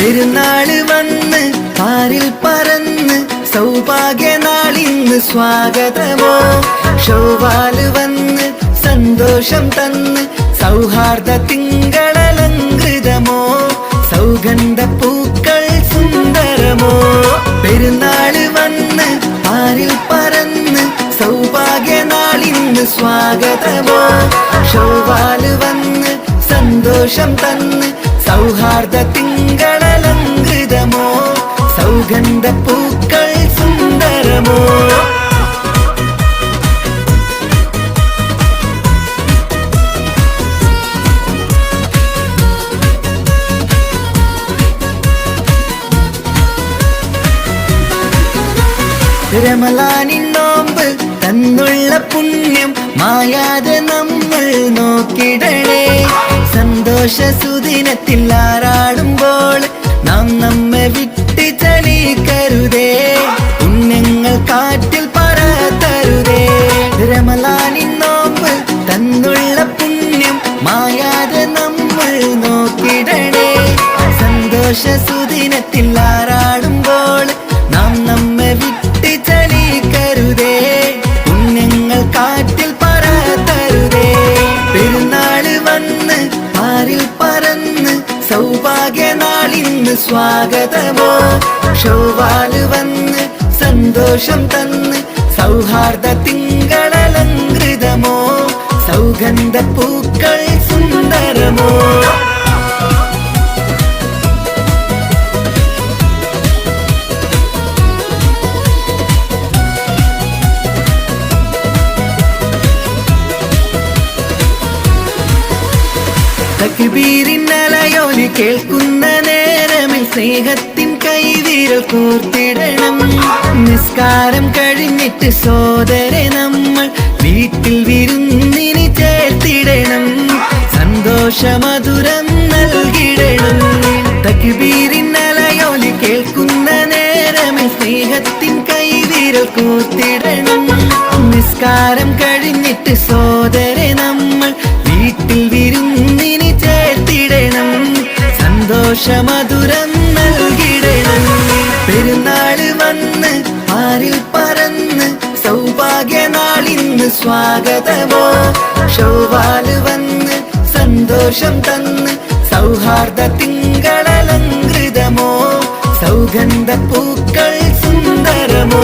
പെരുന്നാള് വന്ന് പാരിൽ പറന്ന് സൗഭാഗ്യനാളിന്ന് സ്വാഗതമോ. ഷവ്വാല് വന്ന് സന്തോഷം തന്ന് സൗഹാർദ്ദ തിങ്കളലങ്കൃതമോ. സൗഗന്ധ പൂക്കൾ സുന്ദരമോ. പെരുന്നാള് വന്ന് പാരിൽ പറന്ന് സൗഭാഗ്യനാളിന്ന് സ്വാഗതമോ. ഷവ്വാല് വന്ന് സന്തോഷം തന്ന് സൗഹാർദ്ദ തിങ്കളലങ്കൃതമോ. സൗഗന്ധ പൂക്കൾ സുന്ദരമോ. റമളാനിൻ നോമ്പ് തന്നുള്ള പുണ്യം മായാതെ നമ്മൾ നോക്കിടണേ. സന്തോഷ സുദിനത്തിൽ ആറാടുമ്പോൾ നാം നമ്മെ വിട്ട് ചലിക്കരുതേ. പുണ്യങ്ങൾ കാറ്റിൽ പറത്തരുതേ. റമളാനിൻ നോമ്പ് തന്നുള്ള പുണ്യം മായാതെ നമ്മൾ നോക്കിടണേ. സന്തോഷ സുദിനത്തിൽ ആറാടുമ്പോൾ നാം നമ്മെ വിട്ട് ചലിക്കരുതേ. പുണ്യങ്ങൾ കാറ്റിൽ പറത്തരുതേ. പെരുന്നാള് വന്ന് പാരിൽ പറന്ന് സൗഭാഗ്യനാളിന്ന് സ്വാഗതമോ. ഷവ്വാല് വന്ന് സന്തോഷം തന്ന് സൗഹാർദ്ദ തിങ്കളലങ്കൃതമോ. സൗഗന്ധ പൂക്കൾ സുന്ദരമോ. തക്ബീരിന്നലയോലി കേൾക്കുന്ന നേരമിൽ സ്നേഹത്തിൻ കൈവിരൽ കോർത്തിടണം. നിസ്കാരം കഴിഞ്ഞിട്ട് സോദരെ നമ്മൾ വീട്ടിൽ വിരുന്നിന് ചേർത്തിടണം. സന്തോഷമധുരം നൽകിടണം. തക്ബീരിന്നലയോലി കേൾക്കുന്ന നേരമിൽ സ്നേഹത്തിൻ കൈവിരൽ കോർത്തിടണം. നിസ്കാരം കഴിഞ്ഞിട്ട് സോദരെ നമ്മൾ വീട്ടിൽ വിരുന്നിന് ചേർത്തിടണം. സന്തോഷമധുരം നൽകിടണം. പെരുന്നാള് വന്ന് പാരിൽ പറന്ന് സൗഭാഗ്യനാളിന്ന് സ്വാഗതമോ. ഷവ്വാല് വന്ന് സന്തോഷം തന്ന് സൗഹാർദ്ദ തിങ്കളലങ്കൃതമോ. സൗഗന്ധ പൂക്കൾ സുന്ദരമോ.